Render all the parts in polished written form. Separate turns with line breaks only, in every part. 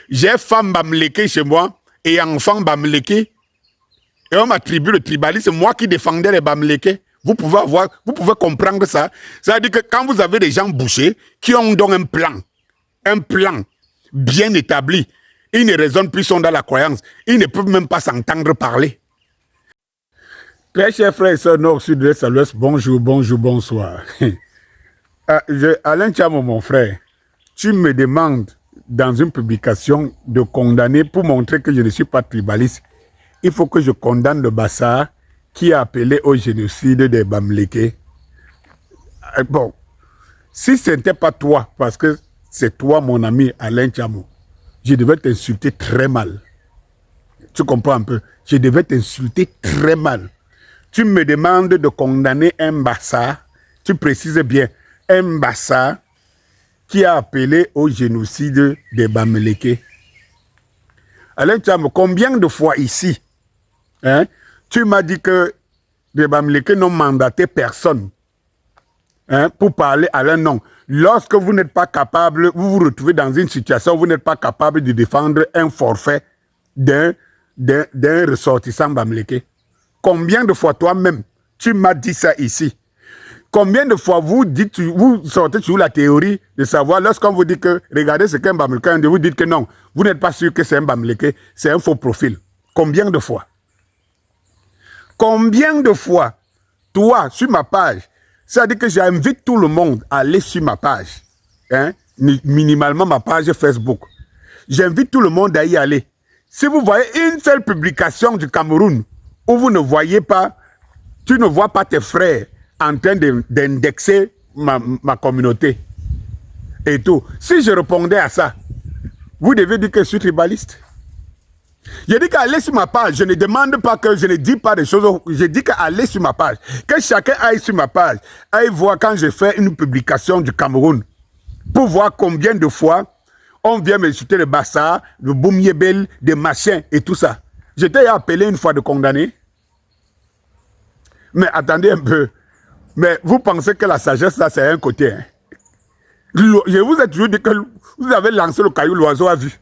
j'ai femme bamléké chez moi et enfant bamléké. Et on m'attribue le tribalisme, c'est moi qui défendais les bamlékés. Vous pouvez comprendre ça. C'est-à-dire que quand vous avez des gens bouchés qui ont donc un plan bien établi, ils ne raisonnent plus, sont dans la croyance, ils ne peuvent même pas s'entendre parler. Très chers frères et sœurs nord, sud, est, à l'ouest, bonjour, bonsoir. Alain Tchamo, mon frère, tu me demandes dans une publication de condamner pour montrer que je ne suis pas tribaliste. Il faut que je condamne le Bassa qui a appelé au génocide des Bamlékés. Bon, si ce n'était pas toi, parce que c'est toi, mon ami Alain Tchamo, je devais t'insulter très mal. Tu comprends un peu? Je devais t'insulter très mal. Tu me demandes de condamner un Bassa, tu précises bien, un Bassa qui a appelé au génocide des Bamlékés. Alain Tchamo, combien de fois ici, hein, tu m'as dit que les Bamlékés n'ont mandaté personne, hein, pour parler à leur nom. Lorsque vous n'êtes pas capable, vous vous retrouvez dans une situation où vous n'êtes pas capable de défendre un forfait d'un ressortissant Bamléké. Combien de fois toi-même, tu m'as dit ça ici? Combien de fois vous sortez sur la théorie de savoir, lorsqu'on vous dit que, regardez ce qu'est un Bamléké, vous dites que non, vous n'êtes pas sûr que c'est un Bamléké, c'est un faux profil. Combien de fois? Combien de fois, toi, sur ma page, c'est-à-dire que j'invite tout le monde à aller sur ma page, hein, minimalement ma page Facebook. J'invite tout le monde à y aller. Si vous voyez une seule publication du Cameroun où vous ne voyez pas, tu ne vois pas tes frères en train d'indexer ma communauté et tout. Si je répondais à ça, vous devez dire que je suis tribaliste. Je dis qu'aller sur ma page, je ne demande pas que je ne dis pas des choses, je dis qu'aller sur ma page, que chacun aille sur ma page, aille voir quand je fais une publication du Cameroun, pour voir combien de fois on vient m'insulter le Bassa, le Boum-Yébel, des machins et tout ça. J'étais appelé une fois de condamner. Mais attendez un peu. Mais vous pensez que la sagesse, là, c'est un côté. Hein? Je vous ai toujours dit que vous avez lancé le caillou, l'oiseau a vu.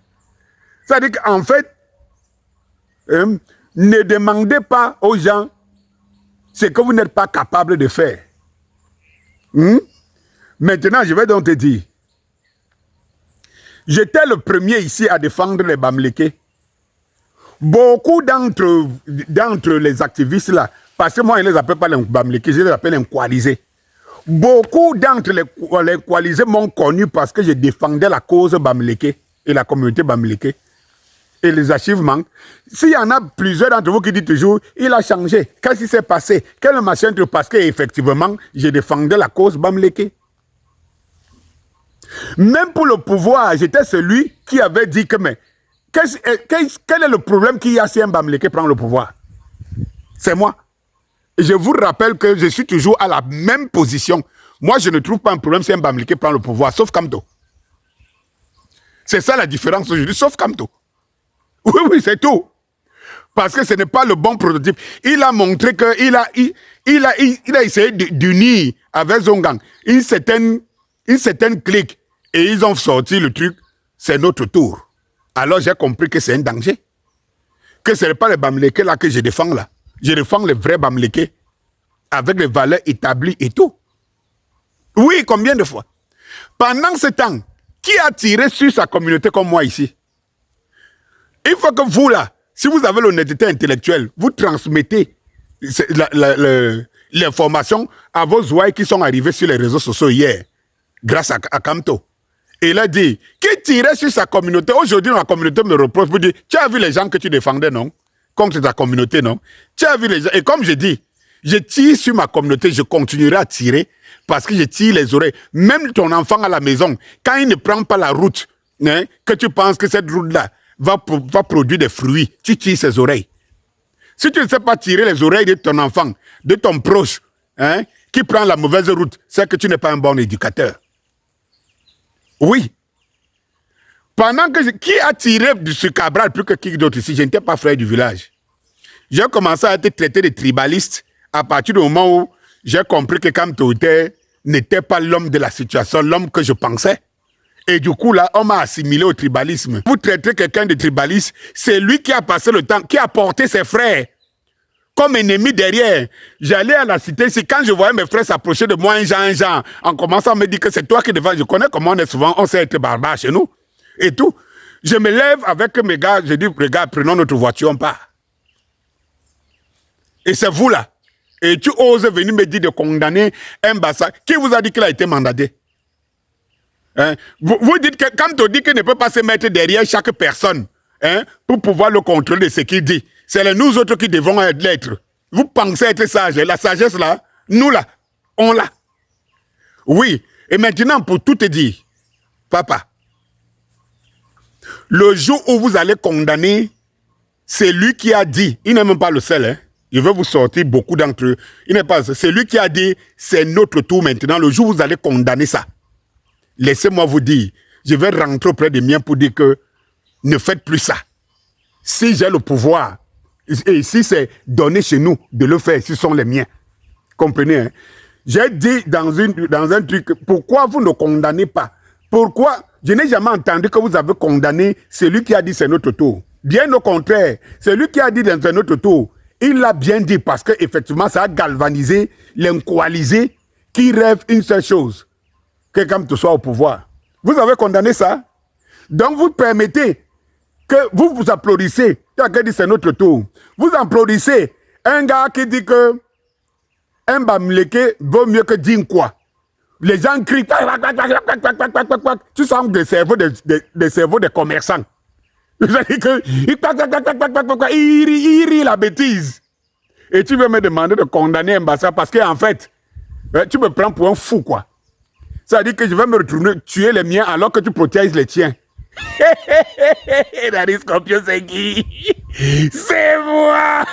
C'est-à-dire qu'en fait, ne demandez pas aux gens ce que vous n'êtes pas capable de faire. Maintenant, je vais donc te dire. J'étais le premier ici à défendre les Bamlékés. Beaucoup d'entre les activistes là, parce que moi, je ne les appelle pas les Bamlékés, je les appelle les coalisés. Beaucoup d'entre les coalisés m'ont connu parce que je défendais la cause Bamléké et la communauté Bamléké. Et les archives manquent. S'il y en a plusieurs d'entre vous qui disent toujours, il a changé. Qu'est-ce qui s'est passé? Quel machin? Parce qu'effectivement, je défendais la cause Bamléké. Même pour le pouvoir, j'étais celui qui avait dit que, mais, quel est le problème qu'il y a si un Bamléké prend le pouvoir? C'est moi. Et je vous rappelle que je suis toujours à la même position. Moi, je ne trouve pas un problème si un Bamléké prend le pouvoir, sauf Kamto. C'est ça la différence aujourd'hui, sauf Kamto. Oui, c'est tout. Parce que ce n'est pas le bon prototype. Il a montré qu'il a essayé d'unir avec Zongang une certaine clique. Et ils ont sorti le truc, c'est notre tour. Alors j'ai compris que c'est un danger. Que ce n'est pas les Bamlékés là que je défends là. Je défends les vrais Bamlékés avec les valeurs établies et tout. Oui, combien de fois? Pendant ce temps, qui a tiré sur sa communauté comme moi ici? Il faut que vous là, si vous avez l'honnêteté intellectuelle, vous transmettez l'information à vos ouailles qui sont arrivés sur les réseaux sociaux hier, grâce à Kamto. Et il a dit, qui tirait sur sa communauté? Aujourd'hui, ma communauté me reproche pour dire, tu as vu les gens que tu défendais, non? Contre ta communauté, non? Tu as vu les gens. Et comme je dis, je tire sur ma communauté, je continuerai à tirer parce que je tire les oreilles. Même ton enfant à la maison, quand il ne prend pas la route, hein, que tu penses que cette route-là va produire des fruits, tu tires ses oreilles. Si tu ne sais pas tirer les oreilles de ton enfant, de ton proche, hein, qui prend la mauvaise route, c'est que tu n'es pas un bon éducateur. Oui. Pendant que qui a tiré sur Cabral plus que qui d'autre ici? Je n'étais pas frère du village. J'ai commencé à être traité de tribaliste à partir du moment où j'ai compris que Kamto n'était pas l'homme de la situation, l'homme que je pensais. Et du coup, là, on m'a assimilé au tribalisme. Vous traitez quelqu'un de tribaliste, c'est lui qui a passé le temps, qui a porté ses frères comme ennemis derrière. J'allais à la cité ici, quand je voyais mes frères s'approcher de moi, un genre, en commençant à me dire que c'est toi qui devant. Je connais comment on est souvent, on sait être barbare chez nous. Et tout. Je me lève avec mes gars, je dis, regarde, prenons notre voiture, on part. Et c'est vous là. Et tu oses venir me dire de condamner un Bassa. Qui vous a dit qu'il a été mandaté? Hein? Vous dites que quand on dit qu'il ne peut pas se mettre derrière chaque personne, hein, pour pouvoir le contrôler de ce qu'il dit, c'est nous autres qui devons l'être. Vous pensez être sage. La sagesse là, nous là, on l'a. Oui. Et maintenant, pour tout te dire, papa, le jour où vous allez condamner, c'est lui qui a dit, il n'est même pas le seul, hein. Je vais vous sortir beaucoup d'entre eux. Il n'est pas, c'est lui qui a dit, c'est notre tour maintenant. Le jour où vous allez condamner ça, laissez-moi vous dire, je vais rentrer auprès des miens pour dire que ne faites plus ça. Si j'ai le pouvoir, et si c'est donné chez nous de le faire, ce sont les miens. Comprenez, hein? J'ai dit dans un truc, pourquoi vous ne condamnez pas? Pourquoi? Je n'ai jamais entendu que vous avez condamné celui qui a dit c'est notre tour. Bien au contraire, celui qui a dit c'est notre tour, il l'a bien dit parce qu'effectivement, ça a galvanisé l'incoalisé qui rêve une seule chose, que comme tu sois au pouvoir. Vous avez condamné ça? Donc vous permettez que vous vous applaudissez, qui dit c'est notre tour. Vous applaudissez un gars qui dit que un Bamileke vaut mieux que Dinkwa. Les gens crient, tu sens des cerveaux des commerçants. C'est-à-dire que il rit la bêtise. Et tu veux me demander de condamner un Bassa parce qu'en fait, tu me prends pour un fou, quoi. Ça veut dire que je vais me retourner tuer les miens alors que tu protèges les tiens. Daddy Scorpion, c'est qui? C'est moi.